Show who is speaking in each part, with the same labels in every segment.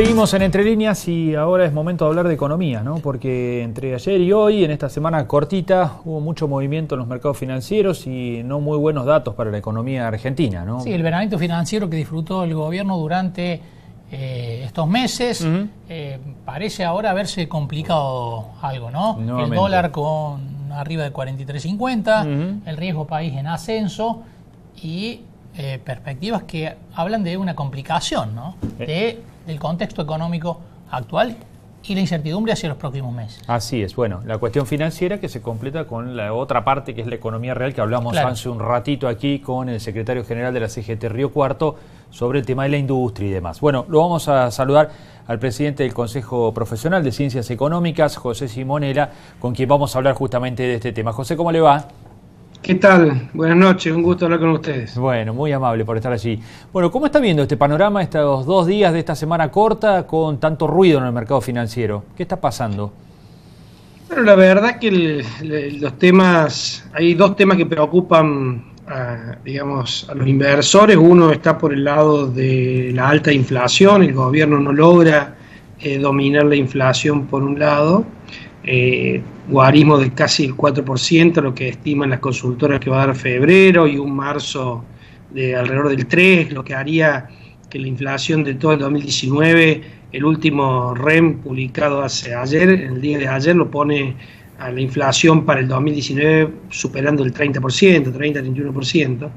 Speaker 1: Seguimos en Entre Líneas y ahora es momento de hablar de economía, ¿no? Porque entre ayer y hoy, en esta semana cortita, hubo mucho movimiento en los mercados financieros y no muy buenos datos para la economía argentina, ¿no?
Speaker 2: Sí, el veranito financiero que disfrutó el gobierno durante estos meses parece ahora haberse complicado algo, ¿no?
Speaker 1: Nuevamente.
Speaker 2: El dólar con arriba de 43.50, el riesgo país en ascenso y perspectivas que hablan de una complicación, ¿no? Del contexto económico actual y la incertidumbre hacia los próximos meses.
Speaker 1: Así es, bueno, la cuestión financiera que se completa con la otra parte que es la economía real, que hablamos hace un ratito aquí con el secretario general de la CGT Río Cuarto sobre el tema de la industria y demás. Bueno, lo vamos a saludar al presidente del Consejo Profesional de Ciencias Económicas, José Simonella, con quien vamos a hablar justamente de este tema. José, ¿cómo le va?
Speaker 3: ¿Qué tal? Buenas noches, un gusto hablar con ustedes.
Speaker 1: Bueno, muy amable por estar allí. Bueno, ¿cómo está viendo este panorama estos 2 días de esta semana corta con tanto ruido en el mercado financiero? ¿Qué está pasando?
Speaker 3: Bueno, la verdad que los temas, hay 2 temas que preocupan a los inversores. Uno está por el lado de la alta inflación, el gobierno no logra dominar la inflación por un lado. Guarismo de casi el 4%, lo que estiman las consultoras que va a dar febrero, y un marzo de alrededor del 3%, lo que haría que la inflación de todo el 2019, el último REM publicado ayer, el día de ayer, lo pone a la inflación para el 2019 superando el 30%, 30-31%.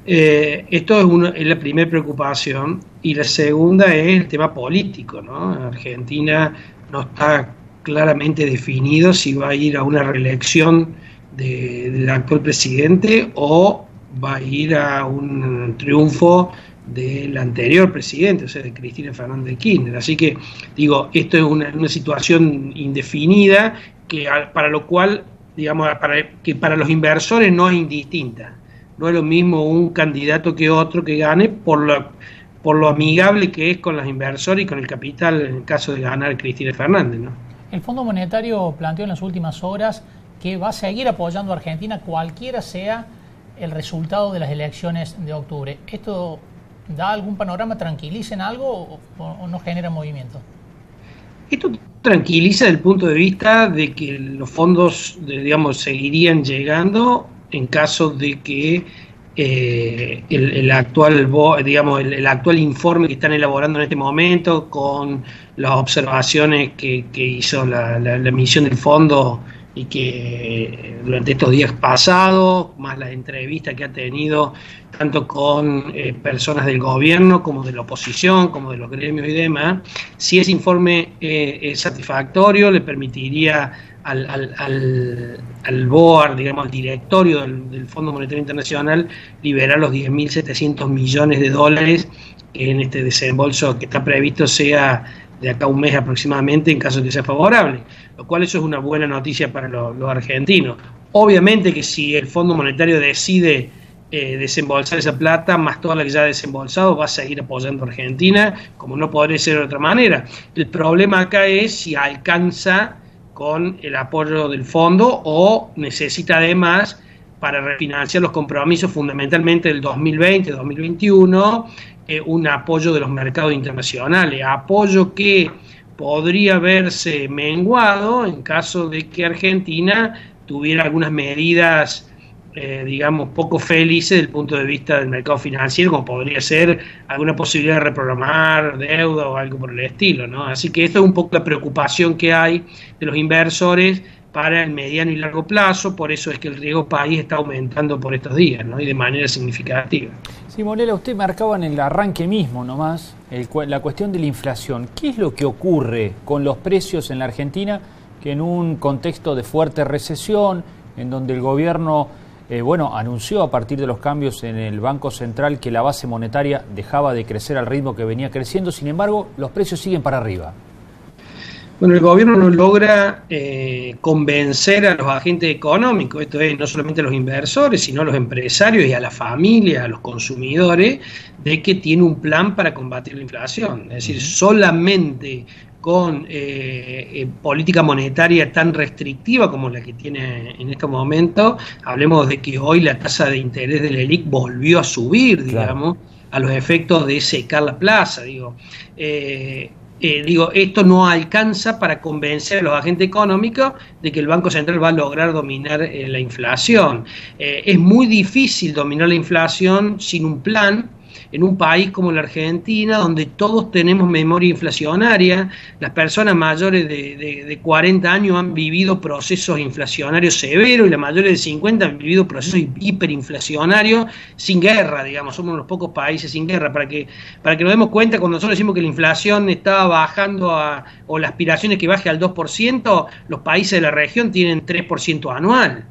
Speaker 3: Esto es la primera preocupación, y la segunda es el tema político, ¿no? Argentina no está claramente definido si va a ir a una reelección del actual presidente o va a ir a un triunfo del anterior presidente, o sea, de Cristina Fernández de Kirchner. Así que, digo, esto es una situación indefinida que para lo cual, digamos, que para los inversores no es indistinta. No es lo mismo un candidato que otro que gane por lo amigable que es con los inversores y con el capital en el caso de ganar Cristina Fernández, ¿no?
Speaker 2: El Fondo Monetario planteó en las últimas horas que va a seguir apoyando a Argentina cualquiera sea el resultado de las elecciones de octubre. ¿Esto da algún panorama? ¿Tranquiliza en algo o no genera movimiento?
Speaker 3: Esto tranquiliza desde el punto de vista de que los fondos, seguirían llegando en caso de que el actual informe que están elaborando en este momento, con las observaciones que hizo la misión del fondo y que durante estos días pasados, más las entrevistas que ha tenido tanto con personas del gobierno como de la oposición, como de los gremios y demás, si ese informe es satisfactorio, le permitiría al BOAR, al directorio del Fondo Monetario Internacional, liberar los 10.700 millones de dólares en este desembolso que está previsto sea de acá a un mes aproximadamente, en caso de que sea favorable, lo cual eso es una buena noticia para los argentinos. Obviamente que si el Fondo Monetario decide desembolsar esa plata, más toda la que ya ha desembolsado, va a seguir apoyando a Argentina, como no podría ser de otra manera. El problema acá es si alcanza con el apoyo del fondo o necesita además, para refinanciar los compromisos fundamentalmente del 2020-2021, un apoyo de los mercados internacionales, apoyo que podría verse menguado en caso de que Argentina tuviera algunas medidas poco felices desde el punto de vista del mercado financiero, como podría ser alguna posibilidad de reprogramar deuda o algo por el estilo, ¿no? Así que esto es un poco la preocupación que hay de los inversores para el mediano y largo plazo. Por eso es que el riesgo país está aumentando por estos días, ¿no? Y de manera significativa.
Speaker 1: Simonella, usted marcaba en el arranque mismo nomás la cuestión de la inflación. ¿Qué es lo que ocurre con los precios en la Argentina que en un contexto de fuerte recesión, en donde el gobierno anunció a partir de los cambios en el Banco Central que la base monetaria dejaba de crecer al ritmo que venía creciendo, sin embargo, los precios siguen para arriba?
Speaker 3: Bueno, el gobierno no logra convencer a los agentes económicos, esto es, no solamente a los inversores, sino a los empresarios y a las familias, a los consumidores, de que tiene un plan para combatir la inflación. Es decir, solamente con política monetaria tan restrictiva como la que tiene en este momento, hablemos de que hoy la tasa de interés del ELIC volvió a subir, digamos, a los efectos de secar la plaza, esto no alcanza para convencer a los agentes económicos de que el Banco Central va a lograr dominar la inflación. Es muy difícil dominar la inflación sin un plan en un país como la Argentina, donde todos tenemos memoria inflacionaria. Las personas mayores de 40 años han vivido procesos inflacionarios severos y las mayores de 50 han vivido procesos hiperinflacionarios sin guerra, digamos. Somos uno de los pocos países sin guerra. Para que nos demos cuenta, cuando nosotros decimos que la inflación estaba bajando o la aspiración es que baje al 2%, los países de la región tienen 3% anual.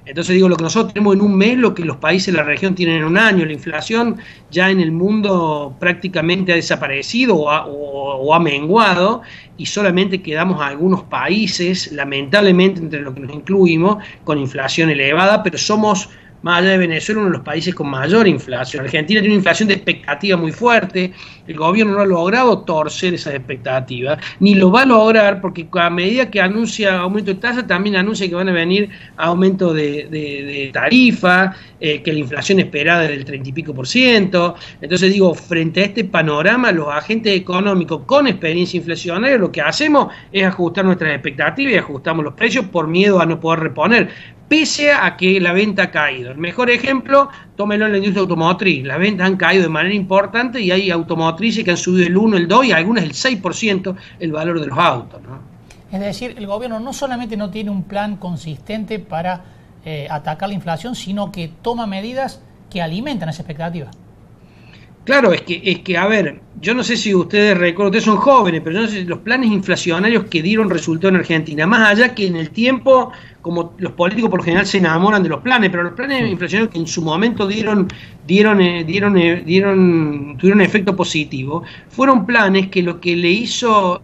Speaker 3: Entonces digo, lo que nosotros tenemos en un mes, lo que los países de la región tienen en un año. La inflación ya en el mundo prácticamente ha desaparecido o ha menguado, y solamente quedamos algunos países, lamentablemente entre los que nos incluimos, con inflación elevada, pero somos, más allá de Venezuela, uno de los países con mayor inflación. Argentina tiene una inflación de expectativa muy fuerte. El gobierno no ha logrado torcer esas expectativas, ni lo va a lograr, porque a medida que anuncia aumento de tasa, también anuncia que van a venir aumento de tarifa, que la inflación esperada es del 30 y pico %. Entonces digo, frente a este panorama, los agentes económicos con experiencia inflacionaria, lo que hacemos es ajustar nuestras expectativas y ajustamos los precios por miedo a no poder reponer, pese a que la venta ha caído. El mejor ejemplo, tómelo en la industria automotriz. Las ventas han caído de manera importante y hay automotrices que han subido el 1, el 2 y algunas el 6% el valor de los autos, ¿no?
Speaker 2: Es decir, el gobierno no solamente no tiene un plan consistente para atacar la inflación, sino que toma medidas que alimentan esa expectativa.
Speaker 3: Claro, es que, a ver, yo no sé si ustedes recuerdan, ustedes son jóvenes, pero yo no sé, los planes inflacionarios que dieron resultado en Argentina, más allá que en el tiempo, como los políticos por lo general se enamoran de los planes, pero los planes inflacionarios que en su momento tuvieron efecto positivo, fueron planes que lo que le hizo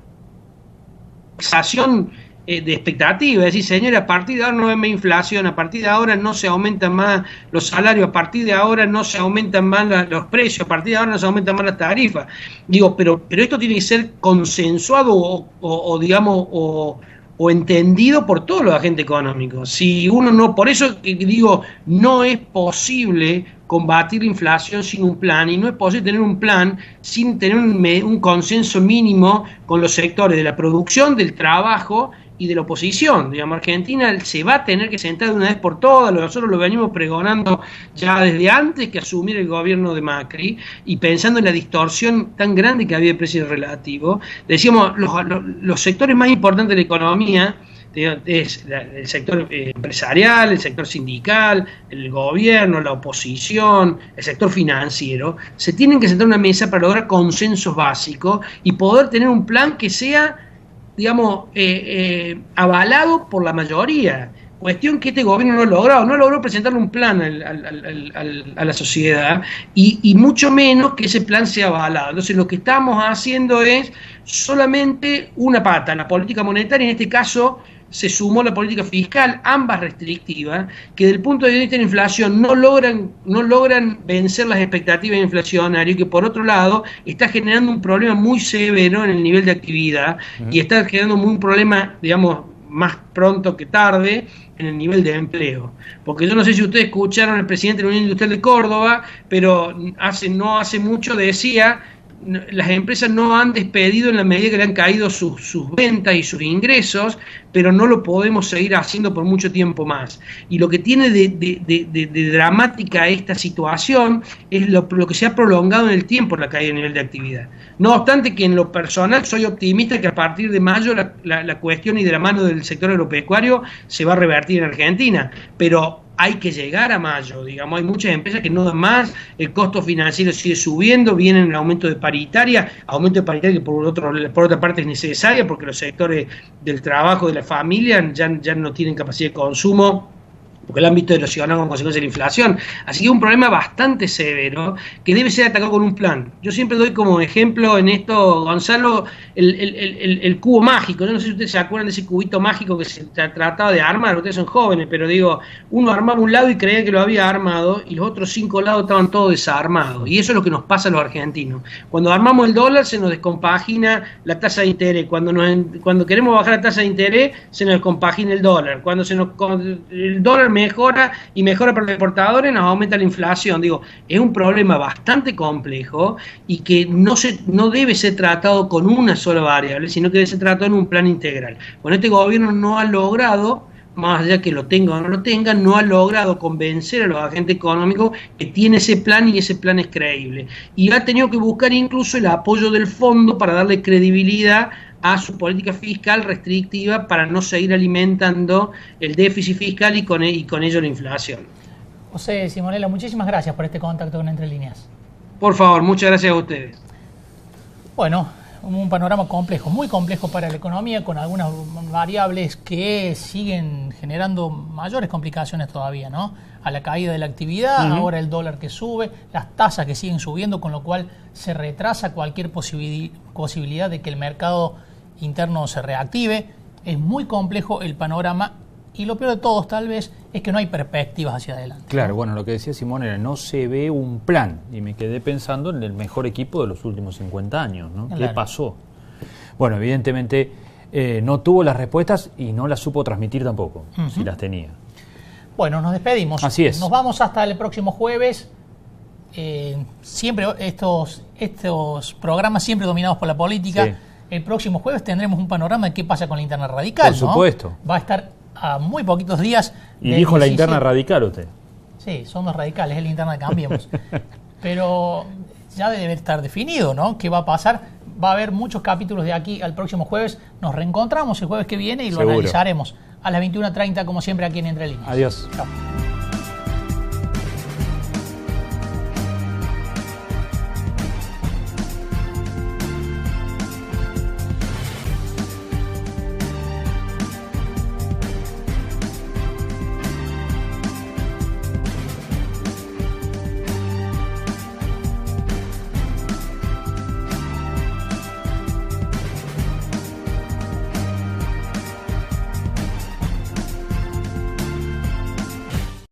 Speaker 3: sensación de expectativa, es decir, señores, a partir de ahora no hay más inflación, a partir de ahora no se aumentan más los salarios, a partir de ahora no se aumentan más los precios, a partir de ahora no se aumentan más las tarifas. Digo, pero esto tiene que ser consensuado o entendido por todos los agentes económicos. Si uno no, por eso digo, no es posible combatir la inflación sin un plan, y no es posible tener un plan sin tener un consenso mínimo con los sectores de la producción, del trabajo y de la oposición. Digamos, Argentina se va a tener que sentar de una vez por todas. Nosotros lo venimos pregonando ya desde antes que asumiera el gobierno de Macri, y pensando en la distorsión tan grande que había de precios relativos. Decíamos, los sectores más importantes de la economía es el sector empresarial, el sector sindical, el gobierno, la oposición, el sector financiero, se tienen que sentar en una mesa para lograr consensos básicos y poder tener un plan que sea, digamos, avalado por la mayoría. Cuestión que este gobierno no logró presentarle un plan a la sociedad, y mucho menos que ese plan sea avalado. Entonces lo que estamos haciendo es solamente una pata, la política monetaria. En este caso se sumó la política fiscal, ambas restrictivas, que desde el punto de vista de la inflación no logran vencer las expectativas inflacionarias, y que por otro lado está generando un problema muy severo en el nivel de actividad, y está generando un problema, digamos, más pronto que tarde, en el nivel de empleo. Porque yo no sé si ustedes escucharon al presidente de la Unión Industrial de Córdoba, pero no hace mucho decía: las empresas no han despedido en la medida que le han caído sus ventas y sus ingresos, pero no lo podemos seguir haciendo por mucho tiempo más. Y lo que tiene de dramática esta situación es lo que se ha prolongado en el tiempo la caída de nivel de actividad. No obstante que en lo personal soy optimista que a partir de mayo la cuestión, y de la mano del sector agropecuario, se va a revertir en Argentina, pero hay que llegar a mayo. Digamos, hay muchas empresas que no dan más, el costo financiero sigue subiendo, viene el aumento de paritaria que por otra parte es necesaria, porque los sectores del trabajo, de la familia, ya no tienen capacidad de consumo, porque el ámbito erosionado como consecuencia de la inflación. Así que es un problema bastante severo que debe ser atacado con un plan. Yo siempre doy como ejemplo en esto, Gonzalo, el cubo mágico. Yo no sé si ustedes se acuerdan de ese cubito mágico que se trataba de armar. Ustedes son jóvenes, pero digo, uno armaba un lado y creía que lo había armado, y los otros 5 lados estaban todos desarmados. Y eso es lo que nos pasa a los argentinos. Cuando armamos el dólar, se nos descompagina la tasa de interés. Cuando queremos bajar la tasa de interés, se nos descompagina el dólar. Cuando el dólar mejora y mejora para los exportadores, nos aumenta la inflación. Digo, es un problema bastante complejo y que no debe ser tratado con una sola variable, sino que debe ser tratado en un plan integral. Bueno, este gobierno no ha logrado, más allá que lo tenga o no lo tenga, no ha logrado convencer a los agentes económicos que tiene ese plan y ese plan es creíble. Y ha tenido que buscar incluso el apoyo del fondo para darle credibilidad a su política fiscal restrictiva para no seguir alimentando el déficit fiscal y con ello la inflación.
Speaker 2: José Simonella, muchísimas gracias por este contacto con Entre Líneas.
Speaker 3: Por favor, muchas gracias a ustedes.
Speaker 2: Bueno, un panorama complejo, muy complejo para la economía, con algunas variables que siguen generando mayores complicaciones todavía, ¿no? A la caída de la actividad, ahora el dólar que sube, las tasas que siguen subiendo, con lo cual se retrasa cualquier posibilidad de que el mercado interno se reactive. Es muy complejo el panorama y lo peor de todo, tal vez, es que no hay perspectivas hacia adelante.
Speaker 1: Claro, bueno, lo que decía Simón era, no se ve un plan, y me quedé pensando en el mejor equipo de los últimos 50 años, ¿no?
Speaker 2: Claro.
Speaker 1: ¿Qué pasó? Bueno, evidentemente no tuvo las respuestas y no las supo transmitir tampoco, si las tenía.
Speaker 2: Bueno, nos despedimos.
Speaker 1: Así es.
Speaker 2: Nos vamos hasta el próximo jueves. Siempre estos programas siempre dominados por la política.
Speaker 1: Sí.
Speaker 2: El próximo jueves tendremos un panorama de qué pasa con la interna radical.
Speaker 1: Por supuesto.
Speaker 2: ¿No? Va a estar a muy poquitos días.
Speaker 1: Y dijo la interna radical usted.
Speaker 2: Sí, son los radicales, es la interna de Cambiemos. Pero ya debe estar definido, ¿no? ¿Qué va a pasar? Va a haber muchos capítulos de aquí al próximo jueves. Nos reencontramos el jueves que viene y lo analizaremos a las 21:30, como siempre, aquí en Entre Líneas.
Speaker 1: Adiós.
Speaker 2: Chao.